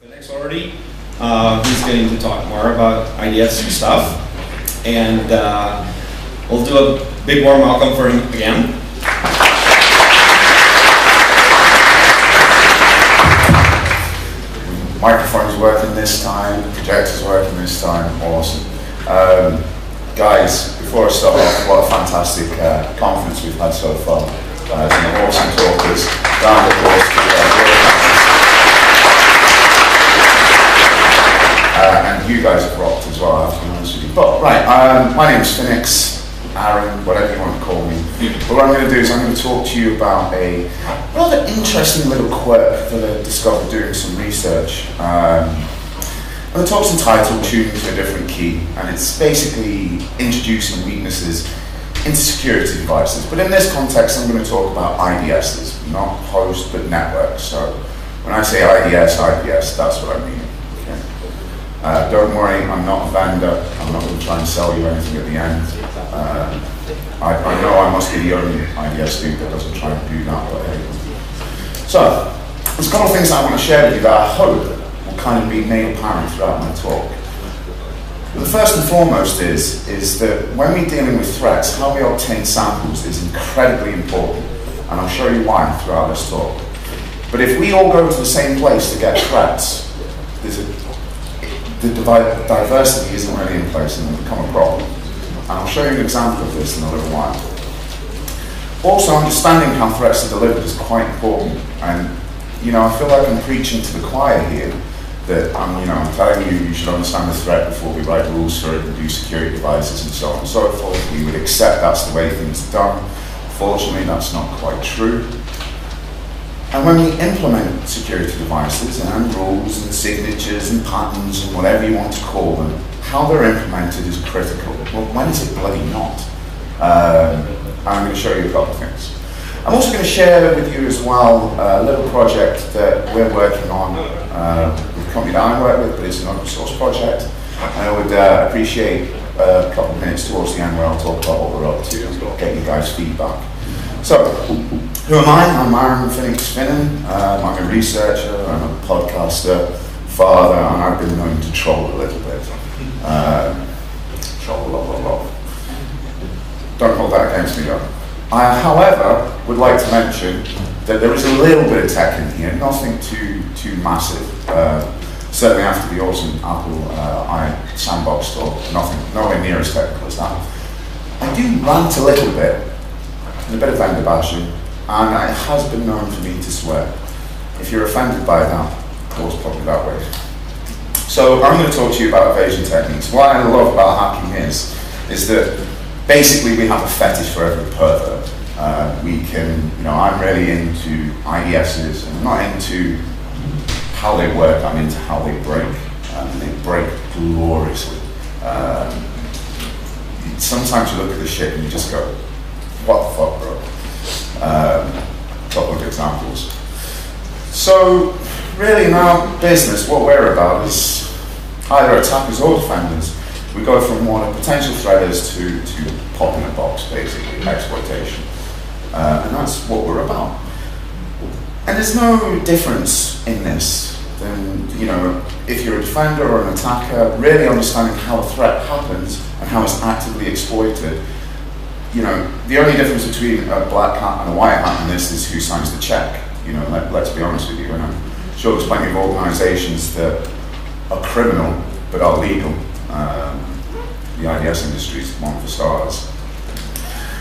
Finux already. He's getting to talk more about IDS and stuff. And we'll do a big warm welcome for him again. Microphone's working this time, projector's working this time, awesome. Guys, before I start off, what a fantastic conference we've had so far. Some awesome talkers. Round of applause and you guys have rocked as well, I have to be honest with you. But right, my name's Finux, Arron, whatever you want to call me. But what I'm going to do is I'm going to talk to you about a rather interesting little quirk that I discovered doing some research. And the talk's entitled Tuning to a Different Key, and it's basically introducing weaknesses into security devices. But in this context, I'm going to talk about IDSs, not host, but networks. So when I say IDS, that's what I mean. Okay? Don't worry, I'm not a vendor. I'm not going to try and sell you anything at the end. I know I must be the only IDS dude that doesn't try and do that. But hey. So there's a couple of things I want to share with you that I hope will kind of be made apparent throughout my talk. But the first and foremost is that when we're dealing with threats, how we obtain samples is incredibly important, and I'll show you why throughout this talk. But if we all go to the same place to get threats, the diversity isn't really in place and it'll become a problem. And I'll show you an example of this in a little while. Also, understanding how threats are delivered is quite important, and I feel like I'm preaching to the choir here. That I'm telling you should understand the threat before we write rules for it and do security devices and so on and so forth. We would accept that's the way things are done. Fortunately, that's not quite true. And when we implement security devices and rules and signatures and patterns and whatever you want to call them, how they're implemented is critical. Well, when is it bloody not? I'm going to show you a couple of things. I'm also going to share with you as well a little project that we're working on with the company that I work with, but it's an open source project. And I would appreciate a couple of minutes towards the end where I'll talk about what we're up to and get you guys feedback. So, who am I? I'm Arron Finnon. I'm a researcher, I'm a podcaster, father, and I've been known to troll a little bit. Troll a lot. Don't hold that against me though. I, however, would like to mention that there is a little bit of tech in here, nothing too massive. Certainly after the awesome Apple sandbox talk, nowhere near as technical as that. I do rant a little bit, and a bit of vendor bashing, and it has been known for me to swear. If you're offended by that, it's probably that way. So I'm going to talk to you about evasion techniques. What I love about hacking is that basically we have a fetish for every pervert. We can, I'm really into IDSs, and I'm not into how they work, I'm into how they break. And they break gloriously. Sometimes you look at the shit and you just go, what the fuck, bro? A couple of examples. So, really in our business, what we're about is either attackers or defenders. We go from one of potential threaters to pop in a box, basically, exploitation. And that's what we're about. And there's no difference in this than, if you're a defender or an attacker, really understanding how a threat happens and how it's actively exploited. The only difference between a black hat and a white hat in this is who signs the check. Let's be honest with you. And I'm sure there's plenty of organizations that are criminal but are legal. The IDS industry is one for starters.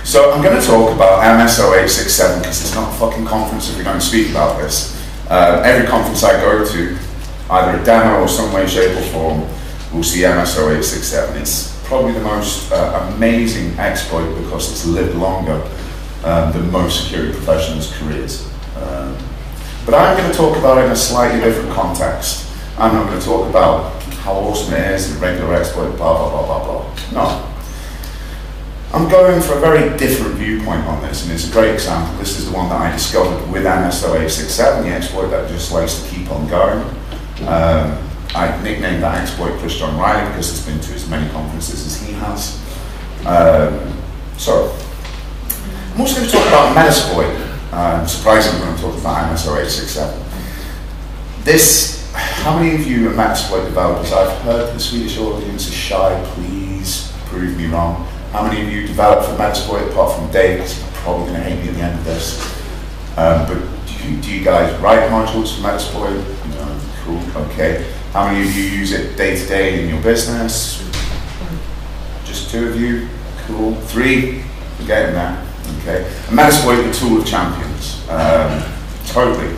So I'm going to talk about MSO 867 because it's not a fucking conference if we don't speak about this. Every conference I go to, either a demo or some way, shape or form, will see MSO 867. It's probably the most amazing exploit because it's lived longer than most security professionals' careers. But I'm going to talk about it in a slightly different context. I'm not going to talk about how awesome it is, a regular exploit, blah, blah, blah, blah, blah. No. I'm going for a very different viewpoint on this, and it's a great example. This is the one that I discovered with MSO 867, the exploit that just likes to keep on going. I nicknamed that exploit Chris John Riley because it's been to as many conferences as he has. So, I'm also going to talk about Metasploit. Surprisingly, when I'm talking about MSO 867. This how many of you are Metasploit developers? I've heard the Swedish audience is shy, please prove me wrong. How many of you develop for Metasploit apart from Dave? He's probably going to hate me at the end of this. But do you guys write modules for Metasploit? No, cool, okay. How many of you use it day to day in your business? Just 2 of you, cool. 3, we're getting there, okay. And Metasploit, the tool of champions, totally.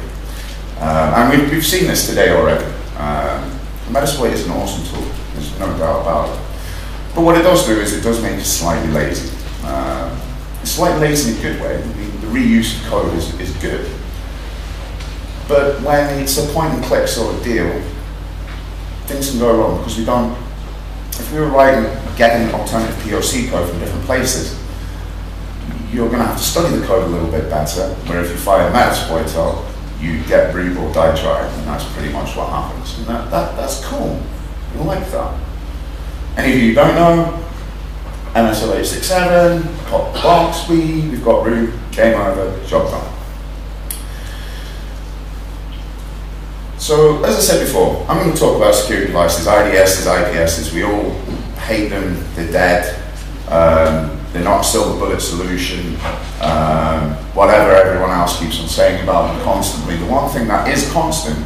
And we've seen this today already. Metasploit is an awesome tool, there's no doubt about it. But what it does do is it does make you slightly lazy. It's slightly lazy in a good way. I mean, the reuse of code is good. But when it's a point and click sort of deal, things can go wrong because we don't, if we were getting alternative POC code from different places, you're going to have to study the code a little bit better, where if you fire Metasploit up, you get breed or die trying, and that's pretty much what happens. And that's cool. We like that. Any of you who don't know, MSL867, pop the box, we've got root, game over, job done. So, as I said before, I'm going to talk about security devices, IDSs, IPSs. We all hate them, they're dead, they're not a silver bullet solution, whatever everyone else keeps on saying about them constantly. The one thing that is constant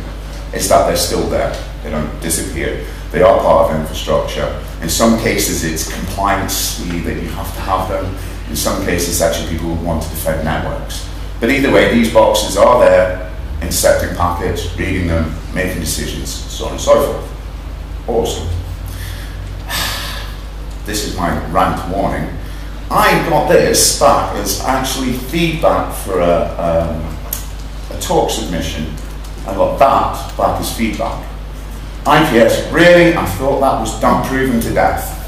is that they're still there. They don't disappear. They are part of infrastructure. In some cases, it's compliance-y that you have to have them. In some cases, actually, people want to defend networks. But either way, these boxes are there, inspecting packets, reading them, making decisions, so on and so forth. Awesome. This is my rant warning. I got this back as actually feedback for a talk submission. I got that back as feedback. IPS, really? I thought that was done, proven to death.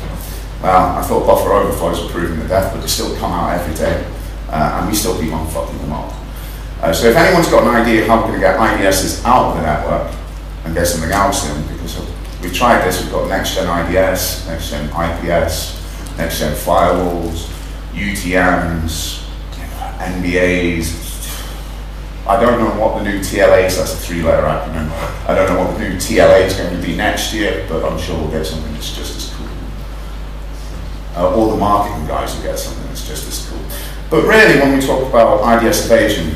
Well, I thought buffer overflows were proven to death, but they still come out every day, and we still keep on fucking them up. So if anyone's got an idea how we're going to get IDSs out of the network and get something else in, because we've tried this, we've got next-gen IDS, next-gen IPS, next-gen firewalls, UTMs, NBAs. I don't know what the new TLA is, that's a 3-letter acronym. I don't know what the new TLA is going to be next year, but I'm sure we'll get something that's just as cool. All the marketing guys will get something that's just as cool. But really, when we talk about IDS evasion,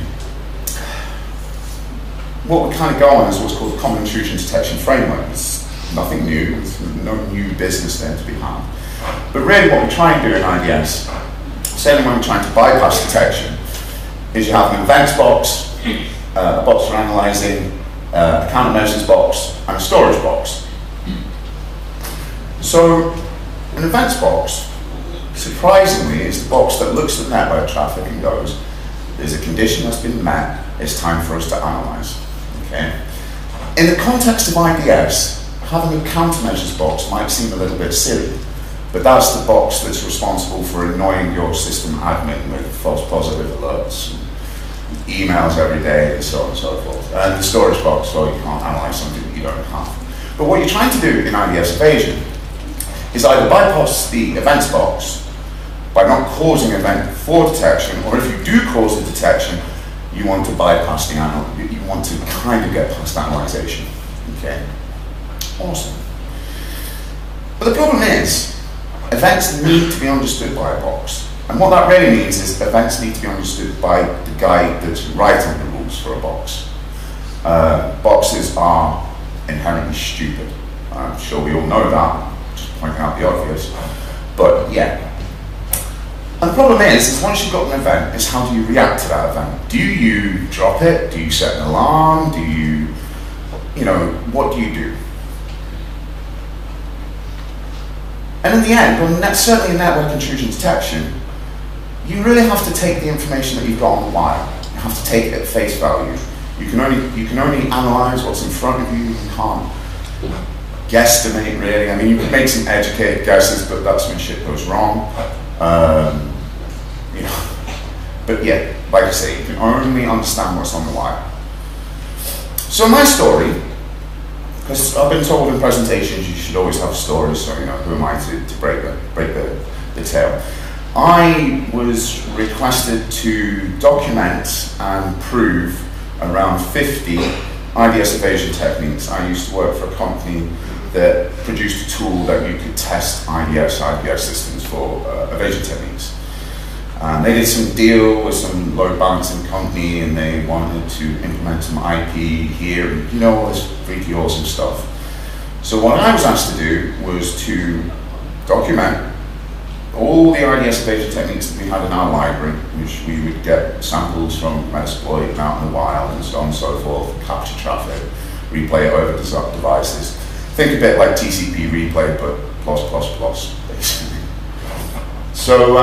what we kind of go on is what's called the Common Intrusion Detection Framework. It's nothing new, there's no new business there to be had. But really what we try and do in IDS, certainly when we're trying to bypass detection, is you have an events box, a box for analyzing, a countermeasures box, and a storage box. So an events box, surprisingly, is the box that looks at network traffic and goes, there's a condition that's been met, it's time for us to analyze. Okay? In the context of IDS, having a countermeasures box might seem a little bit silly, but that's the box that's responsible for annoying your system admin with false positive alerts, emails every day, and so on and so forth. And the storage box, well, you can't analyze something that you don't have. But what you're trying to do in IDS evasion is either bypass the events box by not causing an event for detection, or if you do cause the detection, you want to bypass the you want to kind of get past analyzation. Okay? Awesome. But the problem is, events need to be understood by a box. And what that really means is events need to be understood by the guy that's writing the rules for a box. Boxes are inherently stupid. I'm sure we all know that, just pointing out the obvious. But yeah. And the problem is once you've got an event, is how do you react to that event? Do you drop it? Do you set an alarm? Do you what do you do? And in the end, well, certainly in network intrusion detection, you really have to take the information that you've got on the wire. You have to take it at face value. You can only analyze what's in front of you. You can't guesstimate, really. I mean, you can make some educated guesses, but that's when shit goes wrong. But yeah, like I say, you can only understand what's on the wire. So my story, because I've been told in presentations you should always have stories, so who am I to break the tail? I was requested to document and prove around 50 IDS evasion techniques. I used to work for a company that produced a tool that you could test IPS systems for evasion techniques. They did some deal with some load balancing company, and they wanted to implement some IP here, and you know, all this freaky awesome stuff. So what I was asked to do was to document all the IDS evasion techniques that we had in our library, which we would get samples from Metasploit out in the wild and so on and so forth, capture traffic, replay it over devices. Think a bit like TCP replay, but plus, basically. So,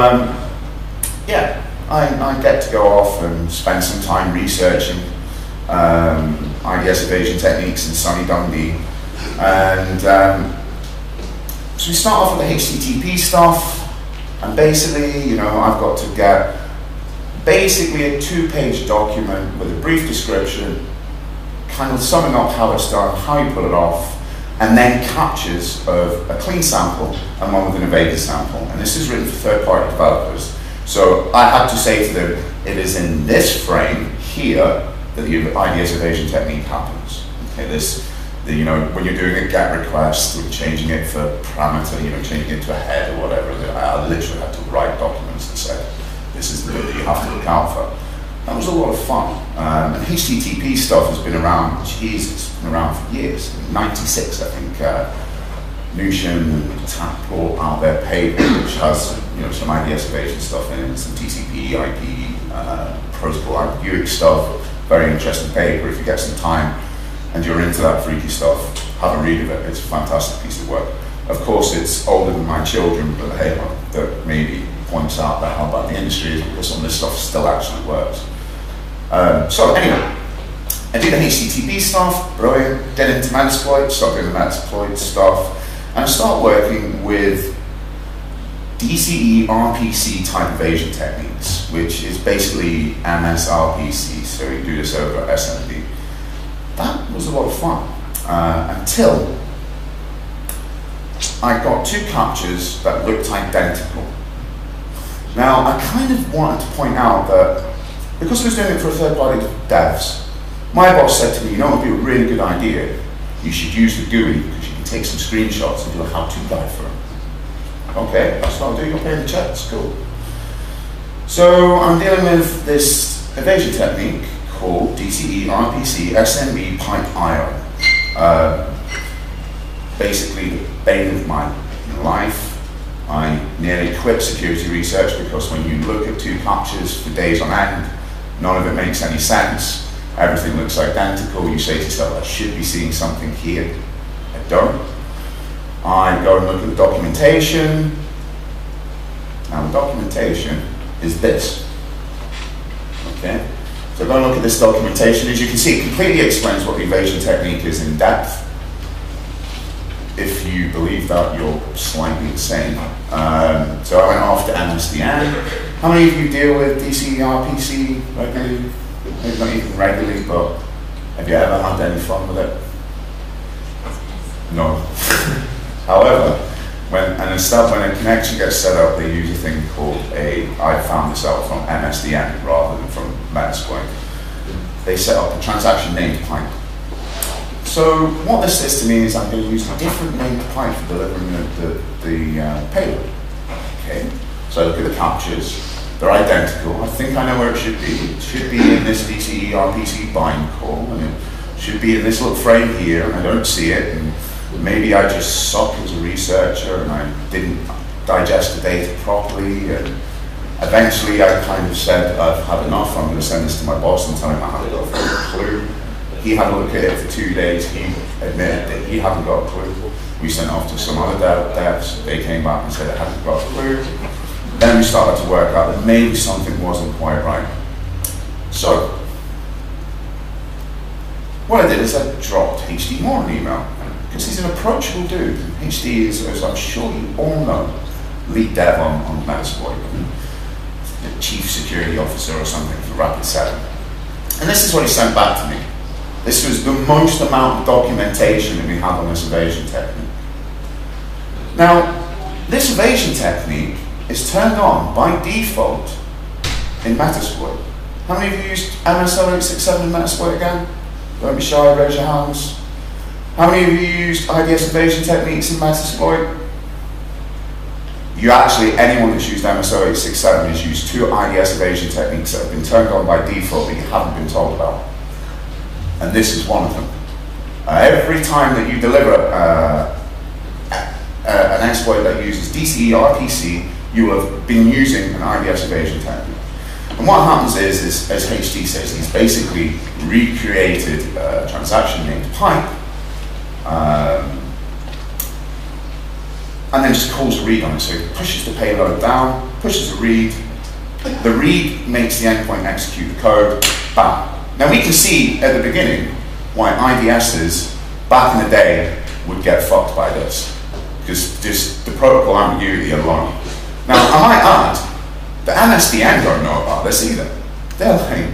yeah, I get to go off and spend some time researching IDS evasion techniques in sunny Dundee. And so we start off with the HTTP stuff, and basically, you know, I've got to get basically a 2-page document with a brief description, kind of summing up how it's done, how you put it off, and then captures of a clean sample and one with an evaded sample. And this is written for third-party developers. So I had to say to them, it is in this frame here that the IDS evasion technique happens. Okay, you know, when you're doing a GET request or changing it for parameter, you know, changing it to a head or whatever, I literally had to write documents that said, this is the bit that you have to look out for. That was a lot of fun. And HTTP stuff has been around, Jesus, it's been around for years. In '96, I think, Newsham and Tap brought out their paper, which has, you know, some IDS evasion stuff in it, some TCP, IP, protocol ambiguity stuff. Very interesting paper. If you get some time and you're into that freaky stuff, have a read of it. It's a fantastic piece of work. Of course, it's older than my children, but hey, that maybe points out that how bad the industry is, because some of this stuff still actually works. So anyway, I did the HTTP stuff, brilliant. Get into Metasploit, start doing the Metasploit stuff, and I start working with DCE RPC type evasion techniques, which is basically MSRPC, so we do this over SMB. That was a lot of fun, until I got 2 captures that looked identical. Now, I kind of wanted to point out that because I was doing it for third-party devs, my boss said to me, you know, it would be a really good idea. You should use the GUI because you can take some screenshots and do a how-to guide for it. Okay, that's what I'll do. You're paying the checks. Cool. So I'm dealing with this evasion technique called DCE RPC SMB pipe IO. Basically, the bane of my life. I nearly quit security research because when you look at 2 captures for days on end, none of it makes any sense. Everything looks identical. You say to yourself, I should be seeing something here. I don't. I go and look at the documentation. Now the documentation is this. Okay? So go and look at this documentation. As you can see, it completely explains what the evasion technique is in depth. If you believe that, you're slightly insane. So I went off to MSDN. How many of you deal with DCE RPC regularly? Maybe not even regularly, but have you ever had any fun with it? No. However, when a connection gets set up, they use a thing called I found this out from MSDN rather than from Metasploit. They set up a transaction named pipe. So what this says to me is I'm going to use a different named pipe for delivering the payload. Okay. So I look at the captures. They're identical. I think I know where it should be. It should be in this DCE RPC bind call, and it should be in this little frame here, and I don't see it. And maybe I just suck as a researcher and I didn't digest the data properly, and eventually I kind of said, I've had enough, I'm going to send this to my boss and tell him I haven't got a clue. He had a look at it for 2 days, he admitted that he hadn't got a clue. We sent it off to some other devs, they came back and said I hadn't got a clue. Then we started to work out that maybe something wasn't quite right. So, what I did is I dropped HD Moore an email, because he's an approachable dude. HD is, as I'm sure you all know, lead dev on Metasploit, the chief security officer or something for Rapid7. And this is what he sent back to me. This was the most amount of documentation that we had on this evasion technique. Now, this evasion technique is turned on by default in Metasploit. How many of you used MS0867 in Metasploit again? Don't be shy, raise your hands. How many of you used IDS evasion techniques in Metasploit? You actually, anyone that's used MSO867 has used 2 IDS evasion techniques that have been turned on by default that you haven't been told about. And this is one of them. Every time that you deliver an exploit that uses DCE or RPC, you will have been using an IDS evasion technique. And what happens is as HD says, he's basically recreated a transaction named pipe, and then just calls a read on it. So it pushes the payload down, pushes a read, the read makes the endpoint execute the code, bam. Now we can see at the beginning why IDSs back in the day would get fucked by this, because just the protocol ambiguity alone. Now I might add, the MSDN don't know about this either. They're like,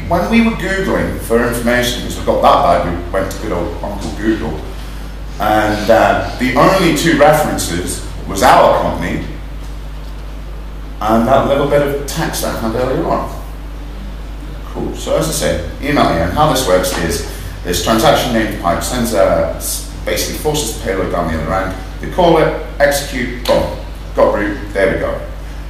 when we were Googling for information, because we got that bad, we went to good old Uncle Google, and the only 2 references was our company and that little bit of text I had earlier on. Cool. So as I say, email me, and how this works is this transaction named pipe sends basically forces the payload down the other end. They call it, execute, boom, got root, there we go.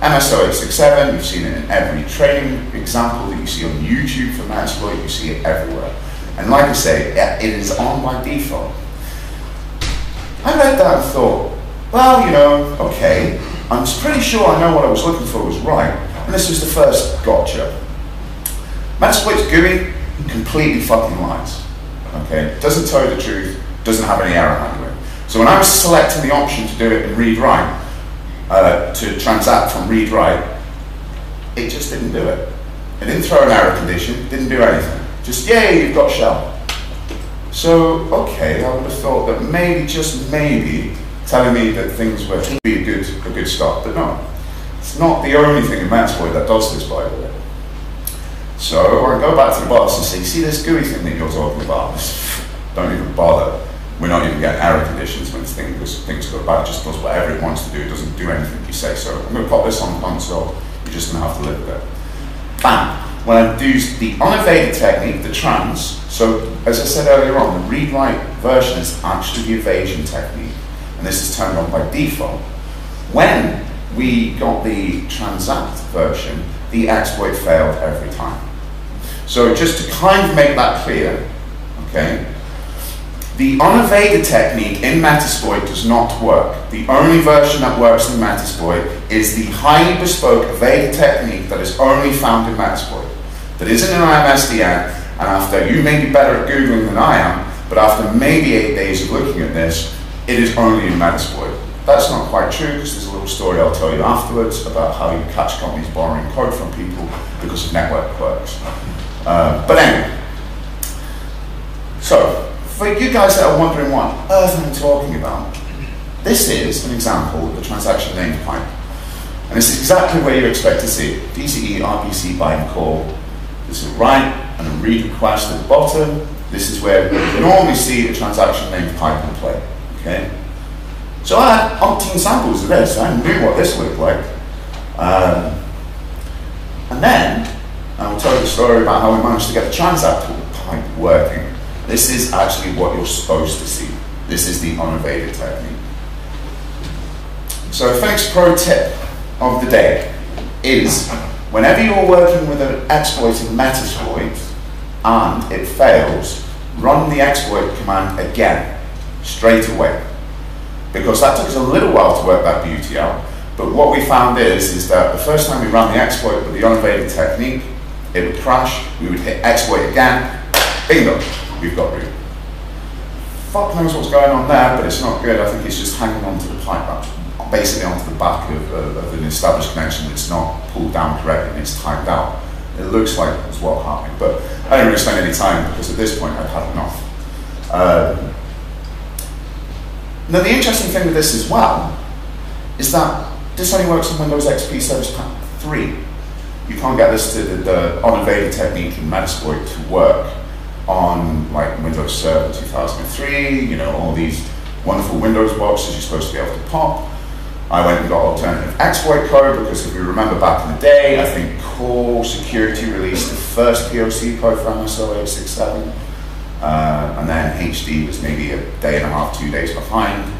MSO867, you've seen it in every training example that you see on YouTube for Metasploit, you see it everywhere. And like I say, it is on by default. I read that and thought, well, you know, okay, I'm pretty sure I know what I was looking for was right, and this was the first gotcha. Metasploit's GUI completely fucking lies, okay? Doesn't tell you the truth, doesn't have any error handling. So when I was selecting the option to do it in read-write, to transact from read-write, it just didn't do it. It didn't throw an error condition, didn't do anything. Just, yay, you've got shell. So, okay, I would have thought that maybe, just maybe, telling me that things were to be a good start, but no. It's not the only thing in Metasploit that does this, by the way. So, I go back to the boss and say, see this GUI thing that you're talking about? Don't even bother. We're not even getting error conditions when things go bad. It just does whatever it wants to do. It doesn't do anything you say. So I'm going to pop this on console. You're just going to have to live with it. Bam. When I do the unevaded technique, the trans, so as I said earlier on, the read-write version is actually the evasion technique. And this is turned on by default. When we got the transact version, the exploit failed every time. So just to kind of make that clear, okay, the unevaded technique in Metasploit does not work. The only version that works in Metasploit is the highly bespoke evaded technique that is only found in Metasploit. That isn't in IMSDN, and after, you may be better at Googling than I am, but after maybe 8 days of looking at this, it is only in Metasploit. That's not quite true, because there's a little story I'll tell you afterwards about how you catch companies borrowing code from people because of network quirks. But anyway, so, for you guys that are wondering what on earth I'm talking about, this is an example of the transaction named pipe. And this is exactly where you expect to see it. DCE, RPC, bind call. This is a write and a read request at the bottom. This is where you normally see a transaction named pipe in play. Okay? So I had umpteen samples of this. I knew what this looked like. And then I'll tell you the story about how we managed to get the transact pipe working. This is actually what you're supposed to see. This is the unevaded technique. So a Finux Pro tip of the day is, whenever you're working with an exploit in Metasploit and it fails, run the exploit command again, straight away. Because that took us a little while to work that beauty out, but what we found is that the first time we ran the exploit with the unevaded technique, it would crash, we would hit exploit again, bingo. We've got root. Fuck knows what's going on there, but it's not good. I think it's just hanging onto the pipe, basically onto the back of an established connection that's not pulled down correctly and it's timed out. It looks like it's what's happening, but I didn't really spend any time because at this point I'd had enough. Now the interesting thing with this as well is that this only works on Windows XP Service Pack 3. You can't get this to the unevaded technique in Metasploit to work on like Windows Server 2003, you know, all these wonderful Windows boxes you're supposed to be able to pop. I went and got alternative exploit code because if you remember back in the day, I think core security release, the first POC code for MSO 867, and then HD was maybe a day and a half, 2 days behind.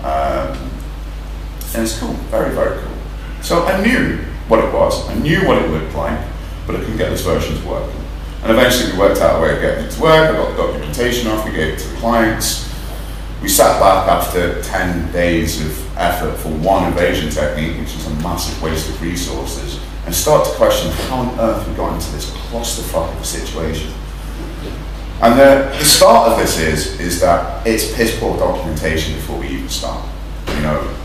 And it's cool, very, very cool. So I knew what it was, I knew what it looked like, but I couldn't get this version to work. And eventually we worked out a way of getting it to work. I got the documentation off, we gave it to the clients. We sat back after 10 days of effort for one evasion technique, which was a massive waste of resources, and started to question how on earth we got into this clusterfuck of a situation. And the start of this is that it's piss poor documentation before we even start. You know,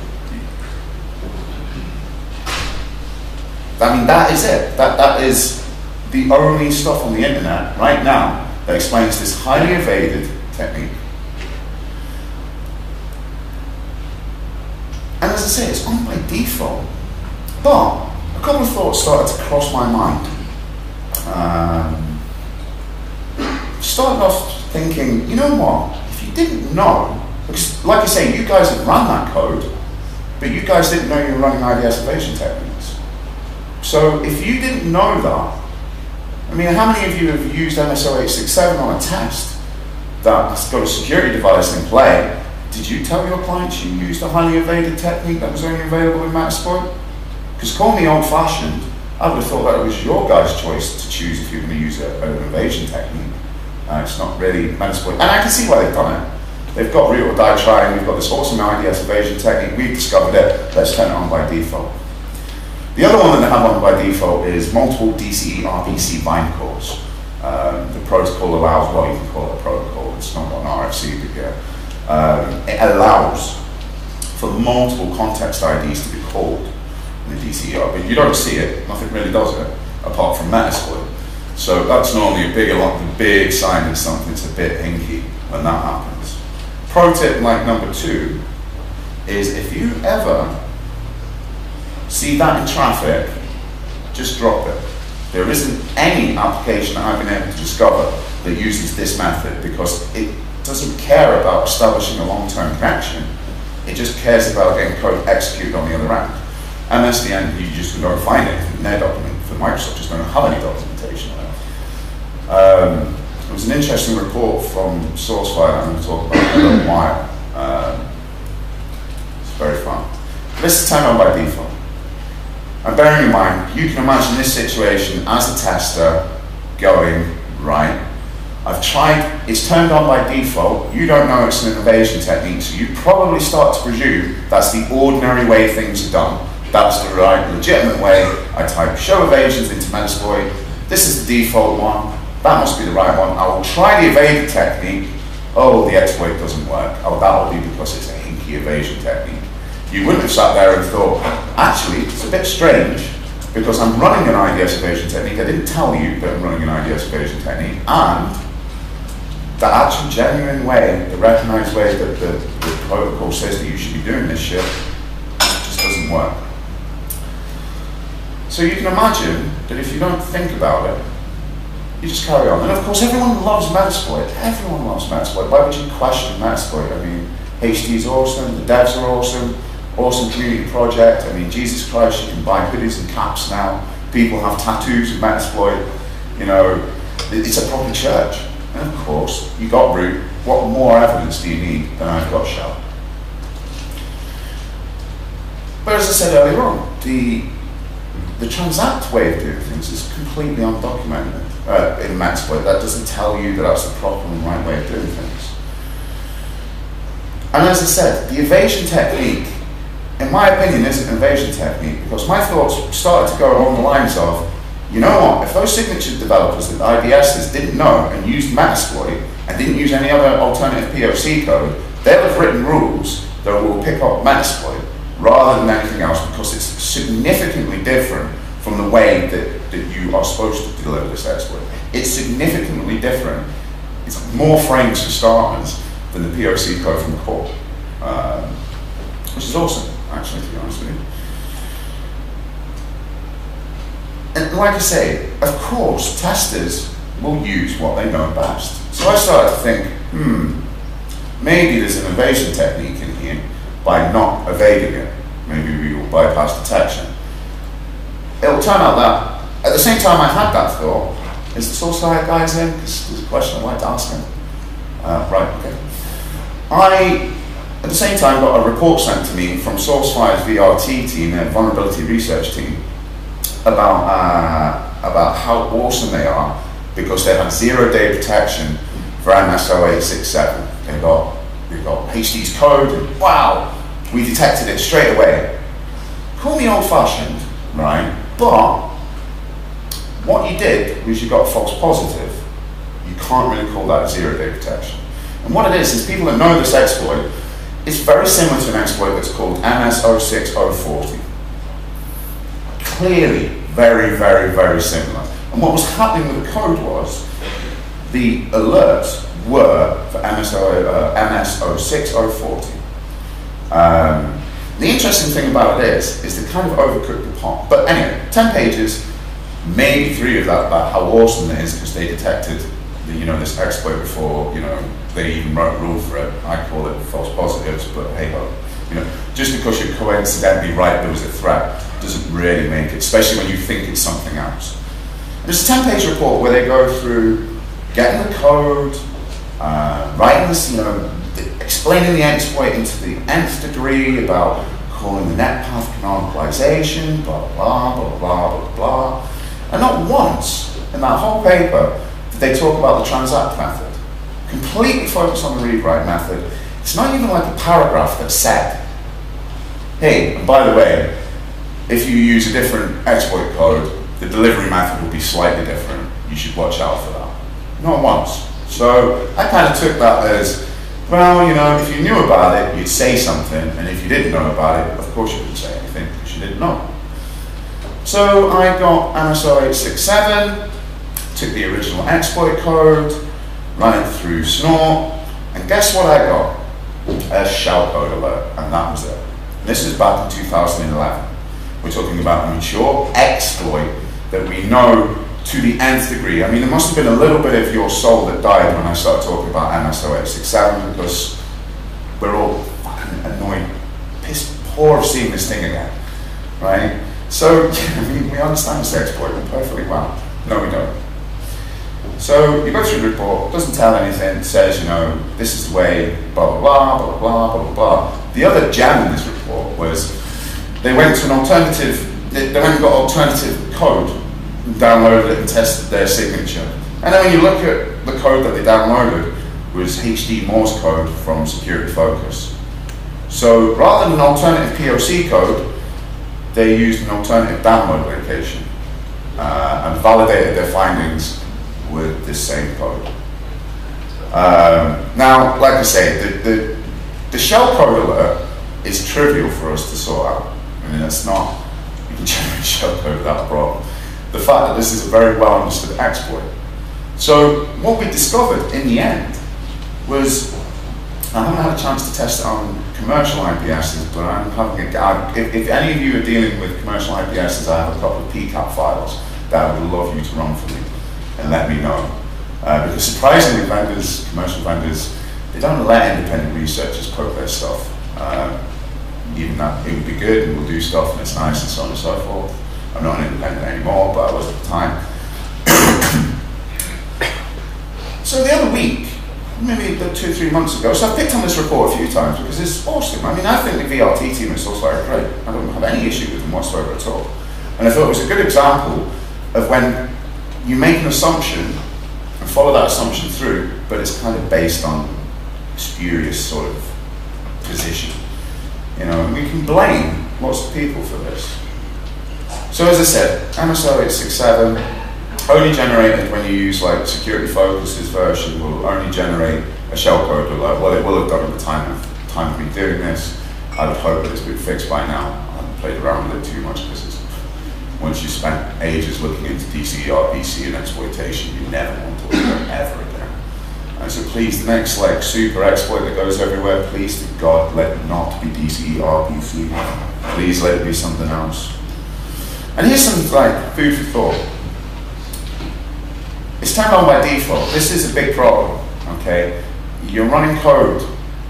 I mean, that is it. That is the only stuff on the internet right now that explains this highly evaded technique. And as I say, it's on by default. But a couple of thoughts started to cross my mind. Started off thinking, you know what? If you didn't know, because like I say, you guys had run that code, but you guys didn't know you were running IDS evasion techniques. So if you didn't know that, I mean, how many of you have used MSO 867 on a test that's got a security device in play? Did you tell your clients you used a highly evaded technique that was only available in Metasploit? Because call me old-fashioned, I would have thought that it was your guys' choice to choose if you're going to use an evasion technique. It's not really Metasploit. And I can see why they've done it. They've got real or die trying, we've got this awesome IDS evasion technique, we've discovered it, let's turn it on by default. The other one that they have on by default is multiple DCE RPC bind cores. The protocol allows, well, you can call it a protocol, it's not got an RFC, but yeah. It allows for multiple context IDs to be called in the DCE, but you don't see it, nothing really does it, apart from Metasploit. So that's normally a big sign that something's a bit hinky when that happens. Pro tip like number 2 is if you ever see that in traffic, just drop it. There isn't any application that I've been able to discover that uses this method because it doesn't care about establishing a long-term connection. It just cares about getting code executed on the other end. And that's the end, you just don't find anything in their document. For Microsoft, just don't have any documentation on it. It was an interesting report from SourceFire that I'm going to talk about in a little while. It's very fun. This is turned on by default. And bearing in mind, you can imagine this situation as a tester going, right, I've tried, it's turned on by default, you don't know it's an evasion technique, so you probably start to presume that's the ordinary way things are done. That's the right, legitimate way. I type show evasions into Metasploit. This is the default one. That must be the right one. I will try the evaded technique. Oh, the exploit doesn't work. Oh, that'll be because it's a hinky evasion technique. You wouldn't have sat there and thought, actually, it's a bit strange because I'm running an IDS evasion technique. I didn't tell you that I'm running an IDS evasion technique, and the actual genuine way, the recognized way that the protocol says that you should be doing this shit just doesn't work. So you can imagine that if you don't think about it, you just carry on. And of course, everyone loves Metasploit. Everyone loves Metasploit. Why would you question Metasploit? I mean, HD is awesome, the devs are awesome, awesome community project. I mean, Jesus Christ, you can buy hoodies and caps now. People have tattoos of Metasploit. You know, it's a proper church. And of course, you got root. What more evidence do you need than I've got shell? But as I said earlier on, the transact way of doing things is completely undocumented in Metasploit. That doesn't tell you that that's the proper and right way of doing things. And as I said, the evasion technique, in my opinion, isn't an evasion technique because my thoughts started to go along the lines of, you know what, if those signature developers that IDSs didn't know and used Metasploit and didn't use any other alternative POC code, they'll have written rules that will pick up Metasploit rather than anything else because it's significantly different from the way that you are supposed to deliver this exploit. It's significantly different. It's more frames for starters than the POC code from the core, which is awesome, actually, to be honest with you. And like I say, of course, testers will use what they know best. So I started to think, maybe there's an evasion technique in here by not evading it. Maybe we will bypass detection. It'll turn out that At the same time I had that thought, is the source file guys in? Because there's a question I'd like to ask him. Right, okay. I, at the same time, got a report sent to me from SourceFire's VRT team, their vulnerability research team, about how awesome they are because they had 0-day protection for MS0867. They got HD's code, and wow, we detected it straight away. Call me old-fashioned, right? But what you did was you got a false positive. You can't really call that 0-day protection. And what it is people that know this exploit, it's very similar to an exploit that's called MS06040. Clearly, very, very, very similar. And what was happening with the code was, the alerts were for MS06040. The interesting thing about it is they kind of overcooked the pot. But anyway, 10 pages, maybe 3 of that about how awesome it is because they detected this exploit before they even wrote a rule for it. I call it false positives, but hey ho. Just because you're coincidentally right there was a threat doesn't really make it, especially when you think it's something else. And it's a 10-page report where they go through getting the code, writing this, explaining the exploit into the nth degree about calling the net path canonicalization, blah, blah, blah, blah, blah, blah. And not once in that whole paper did they talk about the transact method. Completely focused on the read-write method. It's not even like a paragraph that said, hey, and by the way, if you use a different exploit code, the delivery method will be slightly different. You should watch out for that. Not once. So I kind of took that as, well, if you knew about it, you'd say something, and if you didn't know about it, of course you wouldn't say anything, because you didn't know. So I got MS0867, took the original exploit code, ran it through Snort, and guess what I got? A shellcode alert, and that was it. This was back in 2011. We're talking about a mature exploit that we know to the nth degree. I mean, there must have been a little bit of your soul that died when I started talking about MS0867 because we're all fucking annoyed, pissed poor of seeing this thing again, right? So, we understand this exploit perfectly well. No, we don't. So, you go through the report, doesn't tell anything, says, this is the way, blah, blah, blah, blah, blah, blah, blah. The other gem in this report was they went to an alternative, they went and got alternative code, downloaded it and tested their signature. And then when you look at the code that they downloaded, was HD Morse code from Security Focus. So rather than an alternative POC code, they used an alternative download location and validated their findings with this same code. Now, like I say, the shellcode alert is trivial for us to sort out. I mean, it's not, you can generate shellcode without a problem. The fact that this is a very well understood exploit. So what we discovered in the end was, I haven't had a chance to test it on commercial IPSs, but I'm having if any of you are dealing with commercial IPSs, I have a couple of PCAP files that I would love you to run for me and let me know. Because surprisingly, commercial vendors, they don't let independent researchers poke their stuff. Even that, it would be good and we'll do stuff and it's nice and so on and so forth. I'm not an independent anymore, but I was at the time. So the other week, maybe 2 or 3 months ago, so I picked on this report a few times because it's awesome. I mean, I think the VRT team at SourceFire are great. I don't have any issue with them whatsoever at all. And I thought it was a good example of when you make an assumption and follow that assumption through, but it's kind of based on spurious sort of position. And we can blame lots of people for this. So as I said, MS0867 only generated when you use like Security Focus's version will only generate a shellcode alert. Well, it will have done at the time of me doing this. I would hope that it's been fixed by now. I haven't played around with it too much because once you spent ages looking into DCER, BC and exploitation, you never want to look at it ever again. And so please, the next like super exploit that goes everywhere, please to God, let it not be DCER, BC. Please let it be something else. And here's some like food for thought. It's turned on by default. This is a big problem, okay? You're running code.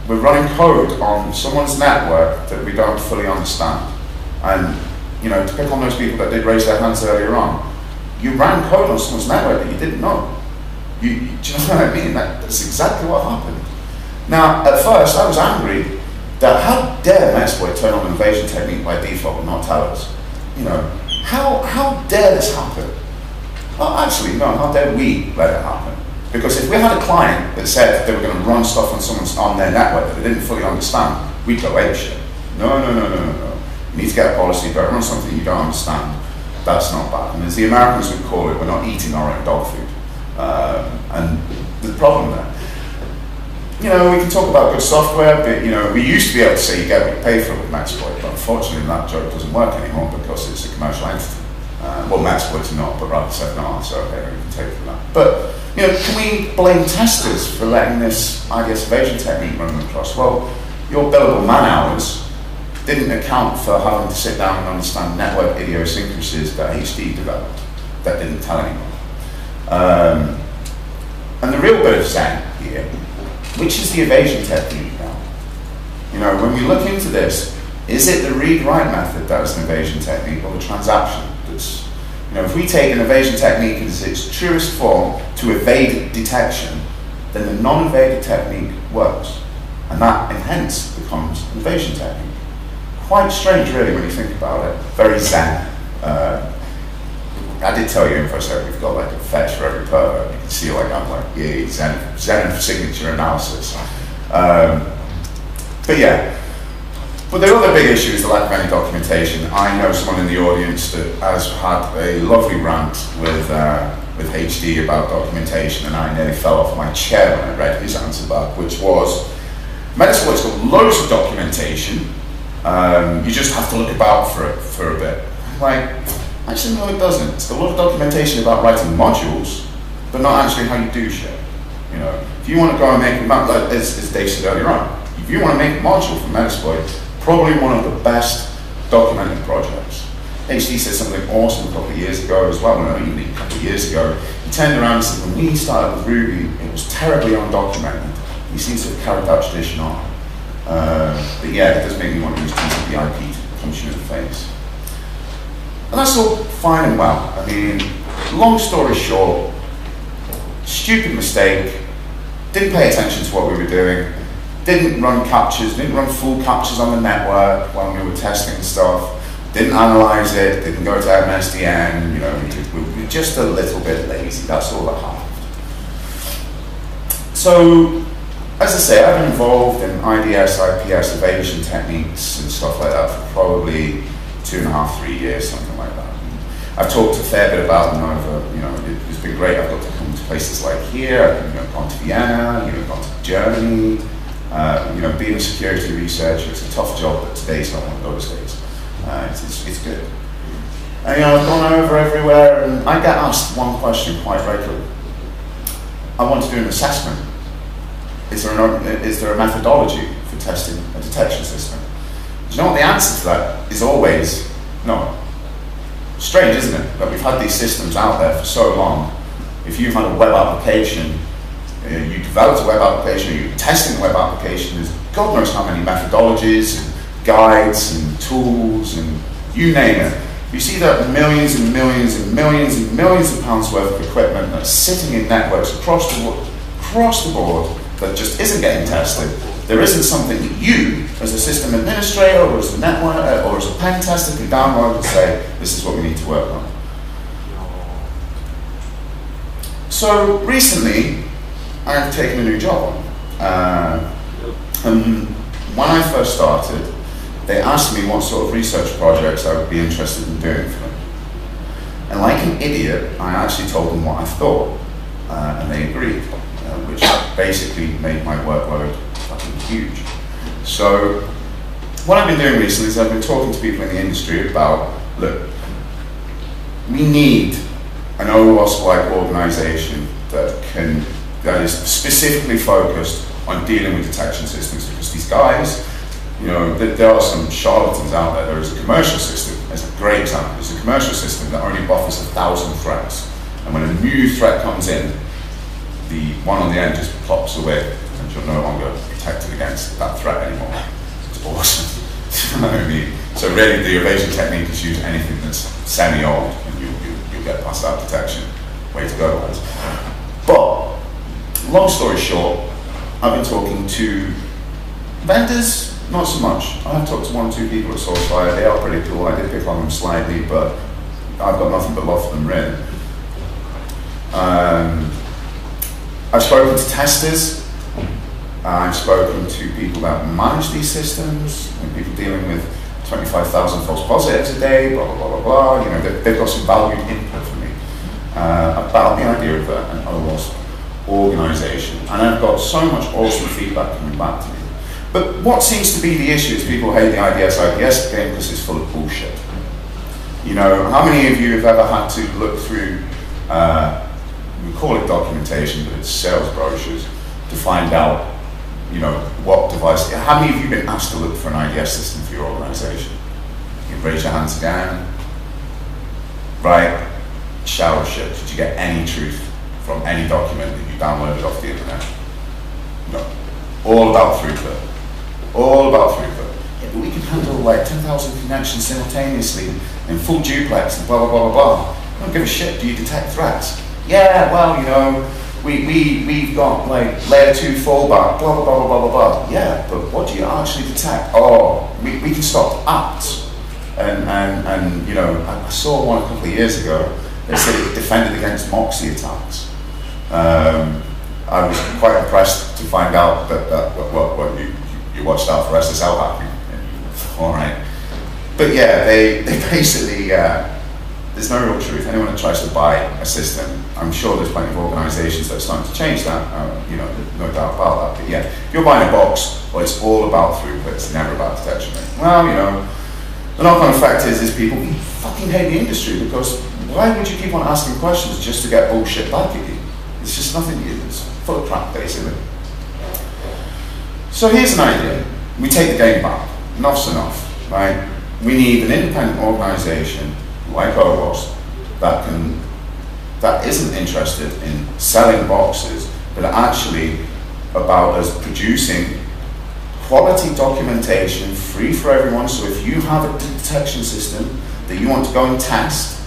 We're running code on someone's network that we don't fully understand. And to pick on those people that did raise their hands earlier on, you ran code on someone's network that you didn't know. Do you know what I mean? That's exactly what happened. Now, at first, I was angry that how dare Metasploit turn on an evasion technique by default and not tell us? You know, how dare this happen? Well, actually, no, how dare we let it happen? Because if we had a client that said they were going to run stuff on their network that they didn't fully understand, we'd go apeshit. No. You need to get a policy, don't run something you don't understand. That's not bad. And as the Americans would call it, we're not eating our own dog food. And the problem there. You know, we can talk about good software, but you know, we used to be able to say you get what you pay for it with Metasploit, but unfortunately that joke doesn't work anymore because it's a commercial entity. Well, Metasploit's not, but rather 7R, so okay, we can take it from that. But you know, can we blame testers for letting this IDS evasion technique run across? Well, your billable man hours didn't account for having to sit down and understand network idiosyncrasies that HD developed that didn't tell anyone. And the real bit of zen here, which is the evasion technique now? You know, when we look into this, is it the read-write method that is an evasion technique or the transaction that's, you know, if we take an evasion technique as its truest form to evade detection, then the non-evaded technique works. And that, and hence, becomes an evasion technique. Quite strange, really, when you think about it. Very zen. I did tell you in first that we've got like a fetch for every pervert. You can see like I'm like, yeah, zen and signature analysis. But yeah. But the other big issue is the lack of any documentation. I know someone in the audience that has had a lovely rant with HD about documentation, and I nearly fell off my chair when I read his answer back, which was, Metasploit's got loads of documentation. You just have to look about for it for a bit. Like, actually, no, it doesn't. It's got a lot of documentation about writing modules, but not actually how you do shit. You know, if you want to go and make a map, like as Dave said earlier on, if you want to make a module for Metasploit, probably one of the best documented projects. HD said something awesome a couple of years ago as well, no, even a couple of years ago. He turned around and said, when we started with Ruby, it was terribly undocumented. He seems to have carried that tradition on. But yeah, it does make me want to use TCP/IP to punch you in the face. And that's all fine and well. I mean, long story short, stupid mistake, didn't pay attention to what we were doing, didn't run captures, didn't run full captures on the network when we were testing stuff, didn't analyze it, didn't go to MSDN, you know, we were just a little bit lazy, that's all that happened. So, as I say, I've been involved in IDS, IPS evasion techniques and stuff like that for probably 2.5, 3 years, something like that. I've talked a fair bit about them over, you know, it's been great. I've got to come to places like here, I've gone to Vienna, gone to Germany. You know, being a security researcher, it's a tough job, but today's not one of those days. It's good. And, you know, I've gone over everywhere, and I get asked one question quite regularly. I want to do an assessment. Is there a methodology for testing a detection system? Do you know what the answer to that is? Always no. Strange, isn't it, that we've had these systems out there for so long. If you've had a web application, you developed a web application, or you're testing a web application, there's God knows how many methodologies and guides and tools and you name it. You see that millions and millions and millions and millions of pounds worth of equipment that's sitting in networks across the board that just isn't getting tested. There isn't something that you, as a system administrator or as a network or as a pen tester, can download and say, this is what we need to work on. So recently, I've taken a new job on. And when I first started, they asked me what sort of research projects I would be interested in doing for them. And like an idiot, I actually told them what I thought, and they agreed, which basically made my workload fucking huge. So what I've been doing recently is I've been talking to people in the industry about, look, we need an OWASP-like organization that is specifically focused on dealing with detection systems, because these guys, you know, there are some charlatans out there. There is a commercial system, as a great example, there's a commercial system that only buffers 1,000 threats. And when a new threat comes in, the one on the end just pops away, and you're no longer protected against that threat anymore. It's awesome. You know what I mean? So really, the evasion technique is use anything that's semi-old, and you'll get past that detection. Way to go, guys. But, long story short, I've been talking to vendors, not so much. I've talked to 1 or 2 people at SourceFire. They are pretty cool. I did pick on them slightly, but I've got nothing but love for them, really. I've spoken to testers. I've spoken to people that manage these systems, and people dealing with 25,000 false positives a day, blah, blah, blah, blah, blah. You know, they've got some valued input for me about the idea of an OWASP organization. And I've got so much awesome feedback coming back to me. But what seems to be the issue is people hate the IDS game because it's full of bullshit. You know, how many of you have ever had to look through, we call it documentation, but it's sales brochures, to find out, you know, what device. How many of you have been asked to look for an IDS system for your organization? You raise your hands again. Right, shower shit. Did you get any truth from any document that you downloaded off the internet? No. All about throughput. All about throughput. Yeah, but we can handle like 10,000 connections simultaneously in full duplex and blah, blah, blah, blah, blah. I don't give a shit. Do you detect threats? Yeah, well, you know, we've got like layer 2 fallback, blah, blah, blah, blah, blah, blah. Yeah, but what do you actually detect? Oh, we can stop apps. And you know, I saw one a couple of years ago that said it defended against Moxie attacks. I was quite impressed to find out that what you watched out for SSL hacking. All right, but yeah, they basically there's no real truth. Anyone that tries to buy a system, I'm sure there's plenty of organisations that are starting to change that. You know, no doubt about that. But yeah, if you're buying a box, well, it's all about throughput. It's never about detection rate. Well, you know, the knock-on effect is people fucking hate the industry because why would you keep on asking questions just to get bullshit back at you? It's just nothing. It's full of crap, basically. So here's an idea. We take the game back. Enough's enough, right? We need an independent organisation like OWASP that isn't interested in selling boxes, but actually about us producing quality documentation, free for everyone. So if you have a detection system that you want to go and test,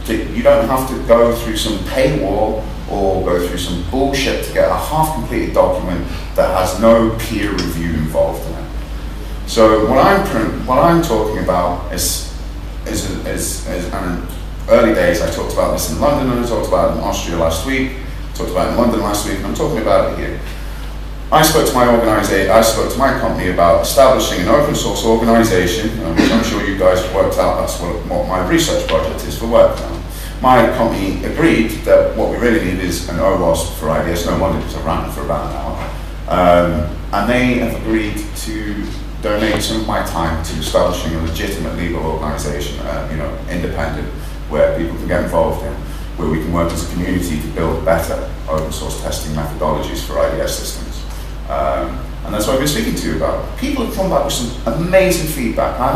that you don't have to go through some paywall or go through some bullshit to get a half-completed document that has no peer review involved in it. So what I'm talking about is early days. I talked about this in London, and I talked about it in Austria last week. I talked about it in London last week, and I'm talking about it here. I spoke to my company about establishing an open source organization, which I'm sure you guys have worked out. That's what my research project is for work now. My company agreed that what we really need is an OWASP for IDS. No wonder, because I ran for about an hour. And they have agreed to donate some of my time to establishing a legitimate legal organization, you know, independent, where people can get involved in, where we can work as a community to build better open source testing methodologies for IDS systems. And that's what I've been speaking to you about. People have come back with some amazing feedback. I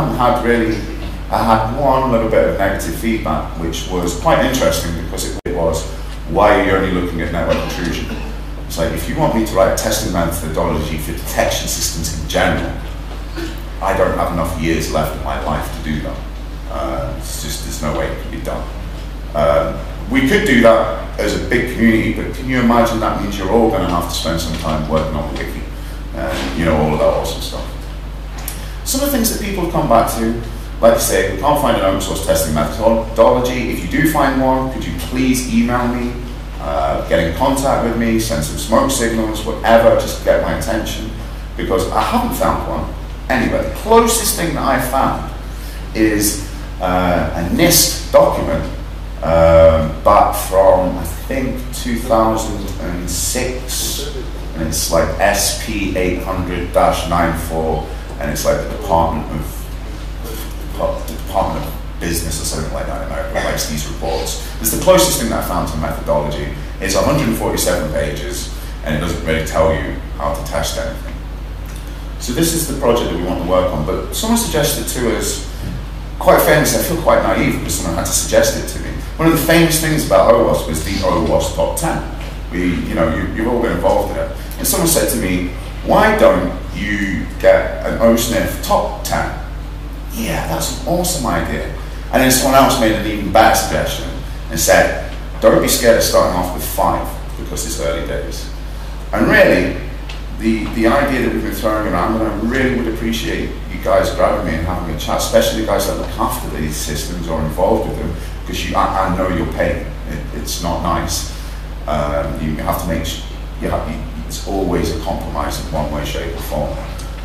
had one little bit of negative feedback, which was quite interesting because it was, why are you only looking at network intrusion? It's like, if you want me to write a testing methodology for detection systems in general, I don't have enough years left in my life to do that. It's just, there's no way it can be done. We could do that as a big community, but can you imagine that means you're all going to have to spend some time working on the wiki, you know, all of that awesome stuff. Some of the things that people have come back to, like I say, we can't find an open source testing methodology. If you do find one, could you please email me, get in contact with me, send some smoke signals, whatever, just to get my attention, because I haven't found one anywhere. The closest thing that I found is a NIST document back from, I think, 2006, and it's like SP 800-94, and it's like the Department of Business or something like that in America writes these reports. It's the closest thing that I found to methodology. It's 147 pages, and it doesn't really tell you how to test anything. So this is the project that we want to work on, but someone suggested to us, quite famously, I feel quite naive because someone had to suggest it to me. One of the famous things about OWASP was the OWASP Top 10. You've all been involved in it. And someone said to me, why don't you get an OSNF Top 10? Yeah, that's an awesome idea. And then someone else made an even better suggestion and and said, don't be scared of starting off with 5 because it's early days. And really, the idea that we've been throwing around, and I really would appreciate you guys grabbing me and having a chat, especially the guys that look after these systems or involved with them, because I know your pain. It's not nice. You have to make it's always a compromise in one way, shape or form.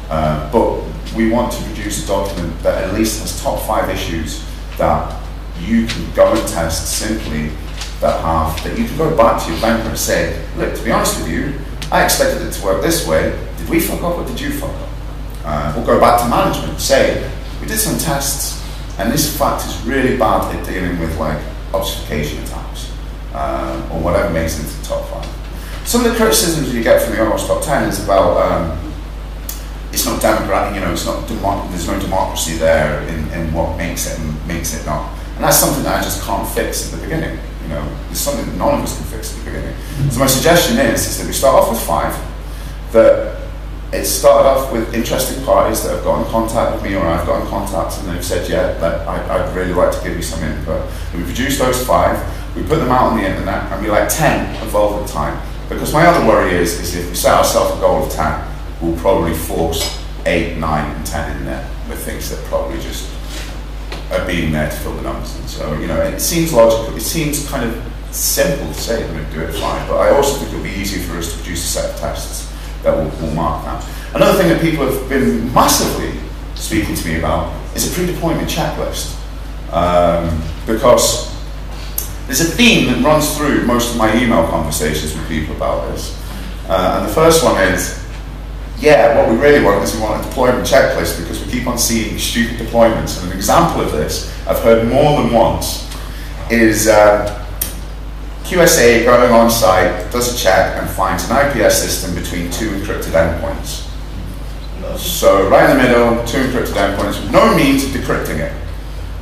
But we want to produce a document that at least has top 5 issues that you can go and test simply, that you can go back to your vendor and say, look, to be honest with you, I expected it to work this way. Did we fuck up or did you fuck up? We'll go back to management and say, we did some tests and this fact is really bad at dealing with like obfuscation attacks or whatever makes it into the top 5. Some of the criticisms you get from the OWASP top 10 is about it's not democratic, it's not there's no democracy there in what makes it and makes it not. And that's something that I just can't fix at the beginning. It's something that none of us can fix at the beginning. So my suggestion is that we start off with 5, that it started off with interested parties that have got in contact with me or I've got in contact and they've said, yeah, that I'd really like to give you some input. And we produce those 5, we put them out on the internet, and we let 10 evolve at a time. Because my other worry is if we set ourselves a goal of 10, we'll probably force 8, 9, and 10 in there with things that probably just are being there to fill the numbers in. So, it seems logical, it seems kind of simple to say we're going to do it fine, but I also think it'll be easier for us to produce a set of tests that will mark that. Another thing that people have been massively speaking to me about is a pre-deployment checklist. Because there's a theme that runs through most of my email conversations with people about this. And the first one is, yeah, what we really want is we want a deployment checklist because we keep on seeing stupid deployments. And an example of this, I've heard more than once, is QSA going on site, does a check and finds an IPS system between 2 encrypted endpoints. So right in the middle, 2 encrypted endpoints with no means of decrypting it.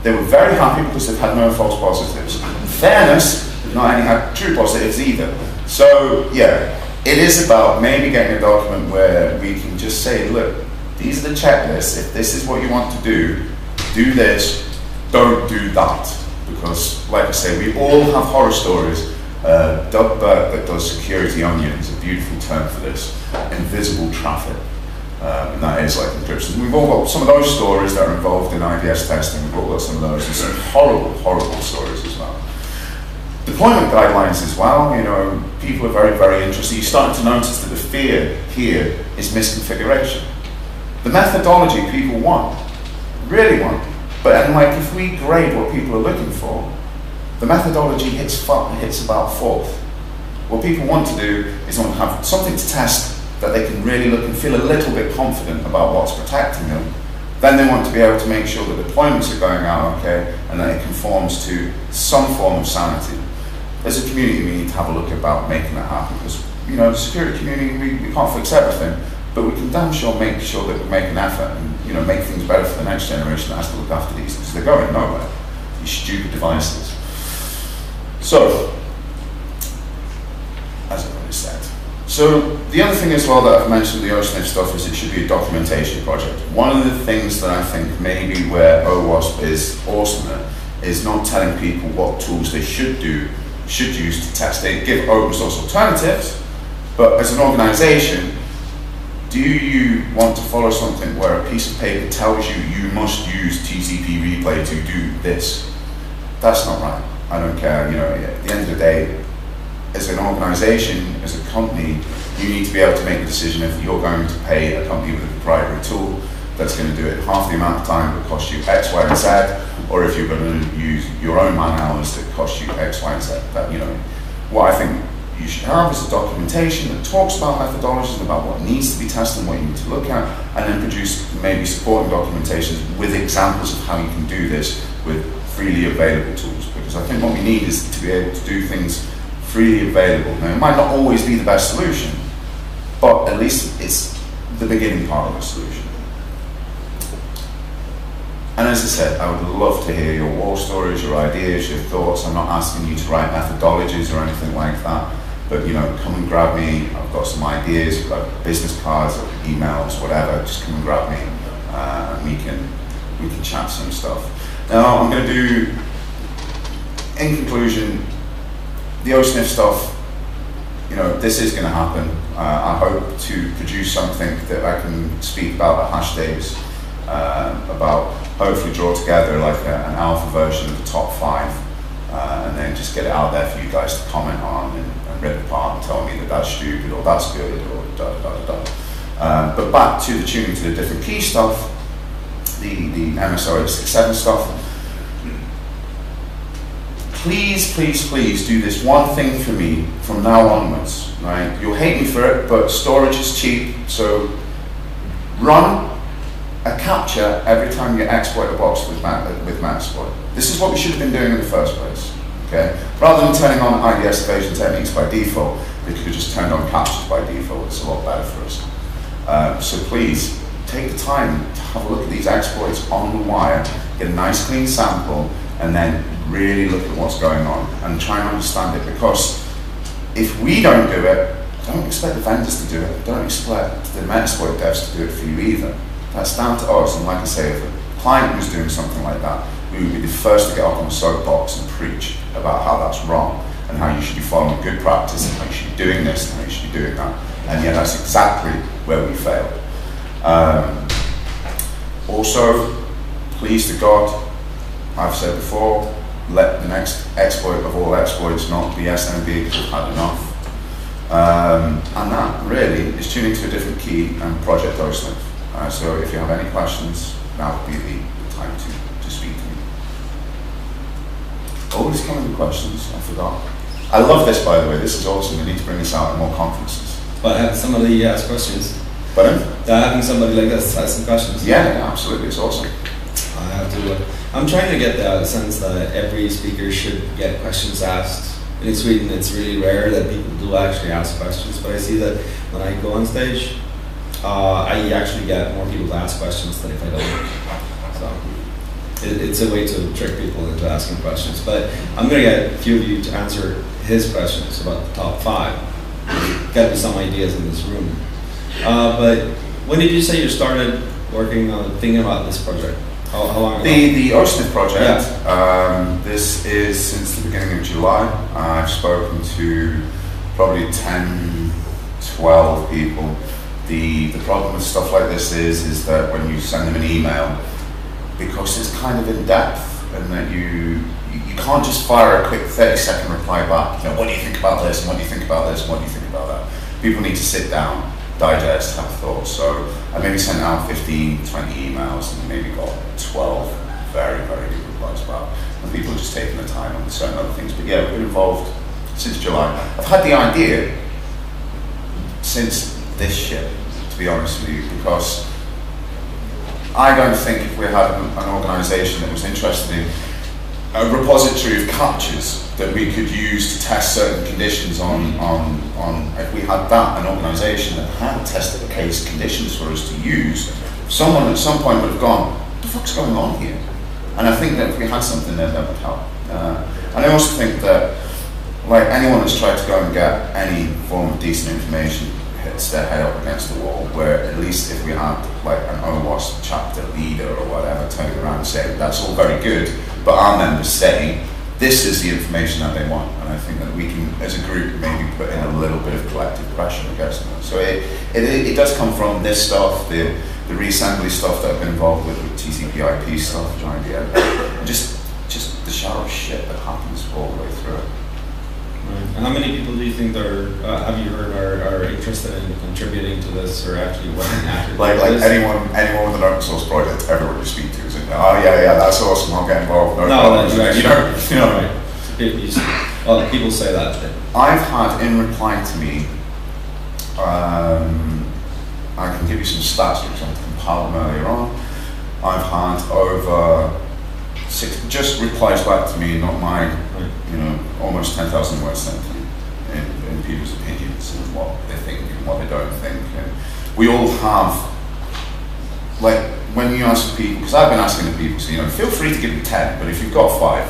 They were very happy because they've had no false positives. In fairness, they've not only had true positives either. So yeah, it is about maybe getting a document where we can just say, look, these are the checklists. If this is what you want to do this, don't do that. Because, like I say, we all have horror stories. Doug Burke, that does security onions, a beautiful term for this, invisible traffic. And that is like encryption. We've all got some of those stories that are involved in IDS testing. We've all got some of those, and some horrible, horrible stories as well. Deployment guidelines as well, people are very, very interested. You're starting to notice that the fear here is misconfiguration. The methodology people want, really want, but if we grade what people are looking for, the methodology hits about 4th. What people want to do is want to have something to test that they can really look and feel a little bit confident about what's protecting them. Then they want to be able to make sure that deployments are going out okay and that it conforms to some form of sanity. As a community, we need to have a look about making that happen because, the security community, we can't fix everything, but we can damn sure make sure that we make an effort and, make things better for the next generation that has to look after these because they're going nowhere, these stupid devices. So, as I've already said. So, the other thing as well that I've mentioned with the OSNIF stuff is it should be a documentation project. One of the things that I think maybe where OWASP is awesome at is not telling people what tools they should use to test. They give open source alternatives, but as an organization, do you want to follow something where a piece of paper tells you must use TCP replay to do this? That's not right. I don't care. At the end of the day, as an organization, as a company, you need to be able to make a decision if you're going to pay a company with a proprietary tool that's going to do it half the amount of time that costs you X, Y, and Z, or if you're going to use your own man hours that cost you X, Y, and Z. That, what I think you should have is a documentation that talks about methodologies and about what needs to be tested and what you need to look at, and then produce maybe supporting documentations with examples of how you can do this with freely available tools. Because I think what we need is to be able to do things freely available. Now, it might not always be the best solution, but at least it's the beginning part of the solution. And as I said, I would love to hear your war stories, your ideas, your thoughts. I'm not asking you to write methodologies or anything like that, but come and grab me. I've got some ideas, I've got business cards, or emails, whatever. Just come and grab me, and we can chat some stuff. Now I'm going to do in conclusion, the OSNIF stuff, you know, this is going to happen. I hope to produce something that I can speak about at Hash Days, about hopefully draw together like an alpha version of the top 5, and then just get it out there for you guys to comment on and rip apart and tell me that that's stupid or that's good or da da da da. But back to the tuning to the different key stuff, the MSO 867 stuff. Please, please, please do this one thing for me from now onwards, right? You'll hate me for it, but storage is cheap, so run a capture every you exploit a box with Metasploit. This is what we should have been doing in the first place, okay? Rather than turning on IDS evasion techniques by default, we could have just turned on captures by default. It's a lot better for us. So please, take the time to have a look at these exploits on the wire, get a nice clean sample, and then really look at what's going on and try and understand it, because if we don't do it, don't expect the vendors to do it, don't expect the Metasploit devs to do it for you either. That's down to us, and like I say, if a client was doing something like that, we would be the first to get up on the soapbox and preach about how that's wrong and how you should be following good practice and how you should be doing this and how you should be doing that. And yet that's exactly where we failed. Also, please to God, I've said before, let the next exploit of all exploits not be SMB, because we've had enough. And that really is tuning to a different key and project OSNIF. So if you have any questions, now would be the time to speak to me. Always coming with questions, I forgot. I love this, by the way, this is awesome. We need to bring this out at more conferences. But have somebody ask questions. Pardon? Having somebody like this ask some questions. Yeah, absolutely, it's awesome. I have to. I'm trying to get the sense that every speaker should get questions asked. In Sweden, it's really rare that people do actually ask questions, but I see that when I go on stage, I actually get more people to ask questions than if I don't. So it's a way to trick people into asking questions. But I'm going to get a few of you to answer his questions about the top 5. Get some ideas in this room. But when did you say you started working on thinking about this project? How long ago? The OSNIF project, yeah. This is since the beginning of July. I've spoken to probably 10, 12 people. The problem with stuff like this is that when you send them an email, because it's kind of in depth and that you can't just fire a quick 30-second reply back, you know, what do you think about this, and what do you think about this, and what do you think about that? People need to sit down, digest, have thoughts. So I maybe sent out 15, 20 emails and maybe got 12 very, very good replies back. And people are just taking the time on certain other things. But yeah, we've been involved since July. I've had the idea since this shit, to be honest with you, because I don't think if we had an organisation that was interested in a repository of captures that we could use to test certain conditions on if we had that, an organisation that had tested the case conditions for us to use, someone at some point would have gone, what the fuck's going on here? And I think that if we had something there, that would help. And I also think that, like, anyone that's tried to go and get any form of decent information hits their head up against the wall, where at least if we had like an OWASP chapter leader or whatever turning around and saying that's all very good, but our members say this is the information that they want, and I think that we can as a group maybe put in a little bit of collective pressure against them. So it does come from this stuff, the reassembly stuff that I've been involved with TCP/IP stuff, just the shower of shit that happens all the way through it. And how many people do you think have you heard are interested in contributing to this or actually working actively? Like anyone with an open source project, everyone you speak to is in there, oh yeah, that's awesome, I'll get involved. Right. Well, people say that. I've had, in reply to me, I can give you some stats because I compiled them earlier on. I've had over 6 just replies back to me, not mine, almost 10,000 words sent to me in people's opinions and what they think and what they don't think. And we all have, like, when you ask people, because I've been asking the people, so, feel free to give me 10, but if you've got 5,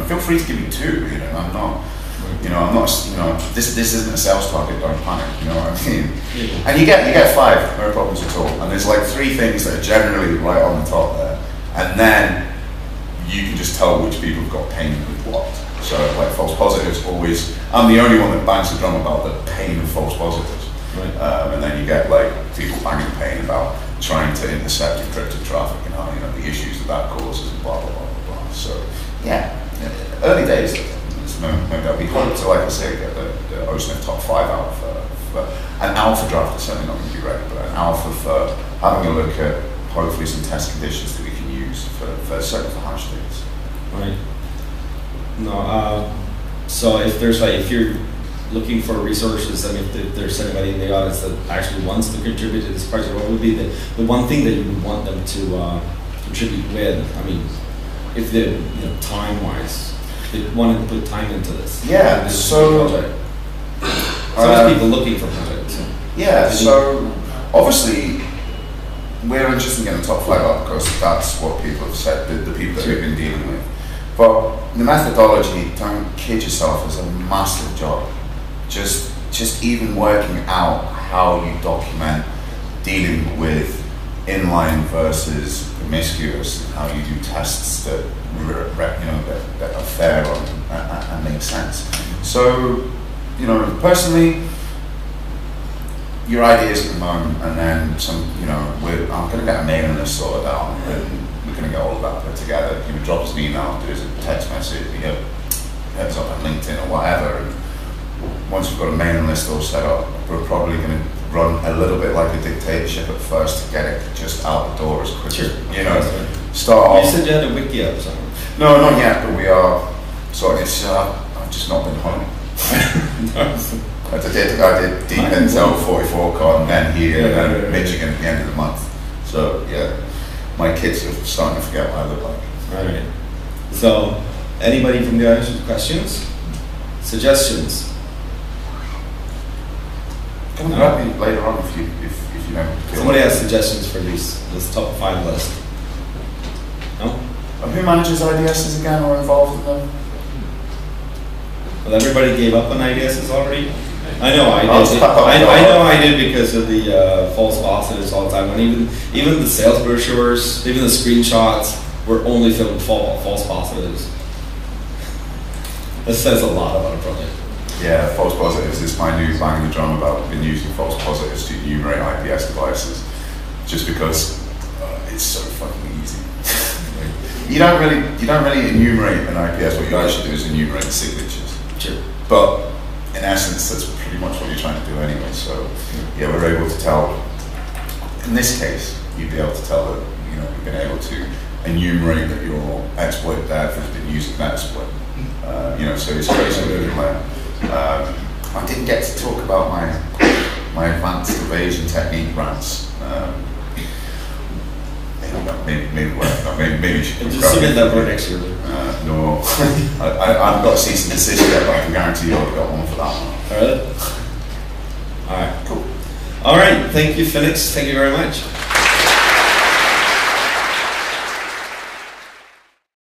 feel free to give me 2, I'm not, this isn't a sales target, don't panic, you know what I mean? Yeah. And you get 5, no problems at all. And there's like 3 things that are generally right on the top there. And then you can just tell which people have got pain with what. So like false positives always, I'm the only one that bangs the drum about the pain of false positives. Right. And then you get like people banging the pain about trying to intercept encrypted traffic and how, you know, the issues that causes and blah, blah, blah, blah, blah. So yeah, early days, there's no doubt. We hope to, like I say, get the OSNF top 5 out for an alpha draft is certainly not going to be ready, but an alpha for having a look at hopefully some test conditions that we can use for certain hash states. Right. No, so if you're looking for resources, I mean, if there's anybody in the audience that actually wants to contribute to this project, what would be the one thing that you would want them to contribute with? I mean, if they, you know, time-wise, they wanted to put time into this. Yeah, so there's people looking for projects. So. Yeah, so obviously we're interested in getting the top 5 up because that's what people have said, the people that we've been dealing with. But the methodology, don't kid yourself, is a massive job. Just even working out how you document dealing with inline versus promiscuous, and how you do tests that that are fair and make sense. So, you know, personally, your ideas at the moment, and then some, you know, I'm going to get a mailing list sorted out, and we're going to get all of that put together. You know, drop us an email, do us a text message, you know, hit us up on LinkedIn or whatever. And once we've got a mailing list all set up, we're probably going to run a little bit like a dictatorship at first to get it just out the door as quick as, you know, start off. You said you had a wiki up somewhere. No, not yet, but we are. So it's I've just not been home. I did deep intel 44 con, then here, and then Michigan at the end of the month. So yeah, my kids are starting to forget what I look like. Right. So, anybody from the audience with questions, suggestions? Come grab me later on if you know. Somebody has suggestions for this top 5 list. No? Who manages IDSs again or involved in them? Well, everybody gave up on IDSs already. I know I did. I know I did because of the false positives all the time. And even the sales brochures, even the screenshots were only filled with false positives. This says a lot about a project. Yeah, false positives is my new banging the drum about. I've been using false positives to enumerate IPS devices, just because it's so fucking easy. You don't really enumerate an IPS. What you actually do is enumerate the signatures. Sure. But in essence, that's pretty much what you're trying to do anyway. So yeah, we're able to tell. In this case, you'd be able to tell that, you know, you've been able to enumerate that your exploit dev has been using that exploit. You know, so it's crazy moving there. I didn't get to talk about my advanced evasion technique rants. Maybe you should just submit that for next year. No, I've got a cease and desist yet, but I can guarantee you I've got one for that one. Alright. Alright, cool. Alright, thank you, Finux. Thank you very much.